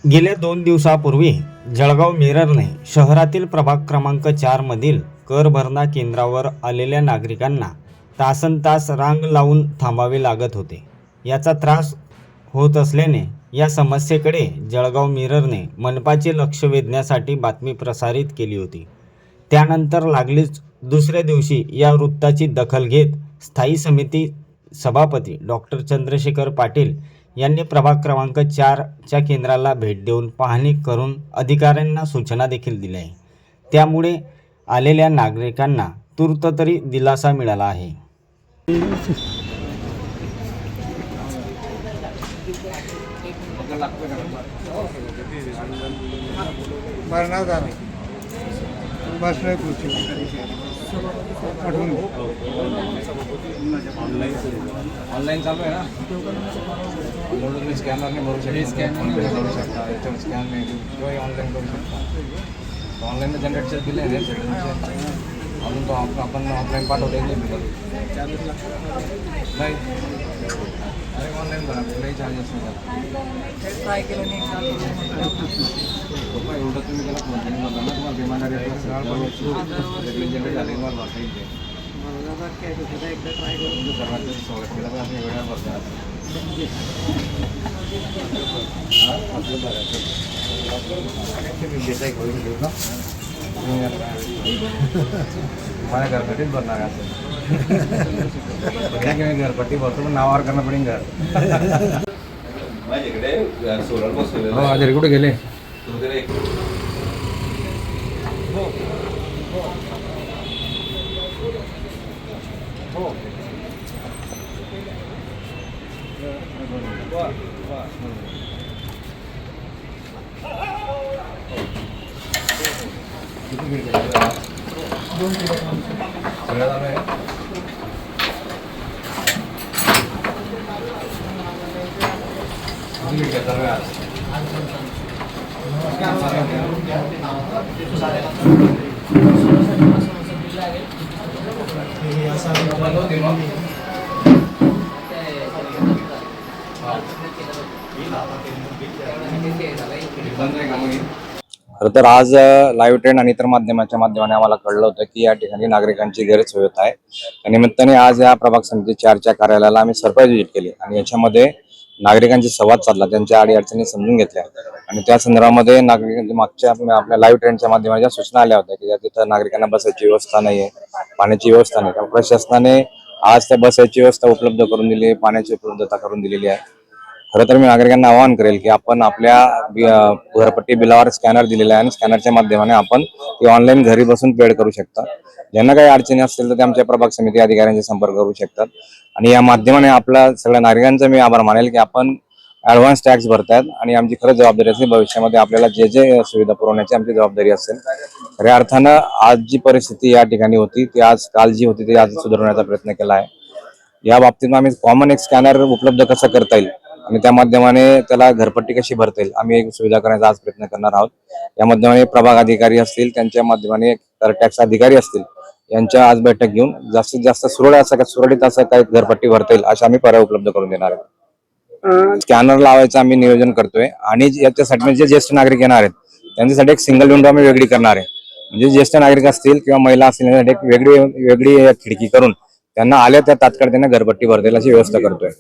गेल्या 2 दिवसापूर्वी जळगाव मिररने शहरातील प्रभाग क्रमांक 4 मधील कर भरणा केंद्रावर आलेल्या नागरिकांना तासनतास रांग लावून थांबावे लागत होते। याचा त्रास होत असल्याने या समस्येकडे जळगाव मिररने मनपाचे लक्ष वेधण्यासाठी बातमी प्रसारित केली होती। त्यानंतर लागलीच दुसऱ्या दिवशी या वृत्ताची दखल घेत स्थायी समिती सभापती डॉक्टर चंद्रशेखर पाटील यांनी प्रभाग क्रमांक 4 च्या केंद्राला भेट देऊन पाहणी करून अधिकाऱ्यांना सूचना देखील दिल्या आहे। त्यामुळे आलेल्या नागरिकांना तूर्त तरी दिलासा मिळाला आहे। ऑनलाइन चालू आहे ना, म्हणून स्कॅनरने भरू शकता, स्कॅनरने भरू शकता, याच्यावर स्कॅन नाही किंवा ऑनलाईन करू शकता। ऑनलाईन जनरेटचे दिले आहे अजून तो आपण ऑफलाईन पाठवले नाही अरे ऑनलाईन भरा, कुठलाही चार्जेस नाही ट्राय केलं नाही एवढं तुम्ही त्याला फोन करून बघा ना, तुम्हाला पेमेंट जनरेट झाले मला भरता येईल एकदा ट्राय करून सर्वांचं स्वागत केलं पण आपण वेळा भरतात आपलं बघायचं देसाई करून घेऊ ना माझ्या घरपट्टीच भरणार आहे असं घरपट्टी भरतो पण नावावर करणं पडेल घर माझ्याकडे सोलर बसवलेलं हो आधी कुठे गेले खरं तर आज लाईव्ह ट्रेन आणि इतर माध्यमाच्या माध्यमाने आम्हाला कळलं होतं की या ठिकाणी नागरिकांची गैरसोय होत आहे। त्या निमित्ताने आज या प्रभाग समिती 4च्या कार्यालयाला आम्ही सरप्राईज व्हिजिट केली आणि याच्यामध्ये नागरिकांची संवाद साधला, त्यांच्या अडीअडचणी समजून घेतल्या आणि त्या संदर्भामध्ये नागरिकांच्या मागच्या आपल्या लाईव्ह ट्रेनच्या माध्यमाच्या सूचना आल्या होत्या की तिथं नागरिकांना बसायची व्यवस्था नाही आहे, पाण्याची व्यवस्था नाही। त्यामुळे प्रशासनाने आज त्या बसायची व्यवस्था उपलब्ध करून दिली, पाण्याची उपलब्धता करून दिलेली आहे। खरं तर मी नागरिकांना आवाहन करेल की आपण आपल्या घरपट्टी बिलावर स्कॅनर दिलेला आहे आणि स्कॅनरच्या माध्यमाने आपण ती ऑनलाईन घरी बसून पेड करू शकता। ज्यांना काही अडचणी असतील तर ते आमच्या प्रभाग समिती अधिकाऱ्यांशी संपर्क करू शकतात आणि या माध्यमाने आपल्या सगळ्या नागरिकांचा मी आभार मानेल की आपण ॲडव्हान्स टॅक्स भरतायत आणि आमची खरंच जबाबदारी असेल भविष्यामध्ये आपल्याला जे जे सुविधा पुरवण्याची आमची जबाबदारी असेल। खऱ्या अर्थानं आज जी परिस्थिती या ठिकाणी होती ती आज काल जी होती ती आज सुधारण्याचा प्रयत्न केला आहे। या बाबतीत आम्ही कॉमन एक स्कॅनर उपलब्ध कसं करता येईल आणि त्या माध्यमाने त्याला घरपट्टी कशी भरता येईल आम्ही एक सुविधा करण्याचा आज प्रयत्न करणार आहोत। या माध्यमाने प्रभाग अधिकारी असतील, त्यांच्या माध्यमाने टॅक्स अधिकारी असतील, यांच्या आज बैठक घेऊन जास्तीत जास्त सुरळीत असं काही घरपट्टी भरता येईल अशा आम्ही पर्याय उपलब्ध करून देणार आहोत। स्कॅनर लावायचं आम्ही नियोजन करतोय आणि याच्यासाठी जे ज्येष्ठ नागरिक येणार आहेत त्यांच्यासाठी एक सिंगल विंडो आम्ही वेगळी करणार आहे। म्हणजे ज्येष्ठ नागरिक असतील किंवा महिला असतील त्यांच्यासाठी एक वेगळी खिडकी करून त्यांना आल्या त्या तात्काळ त्यांना घरपट्टी भरता येईल अशी व्यवस्था करतोय।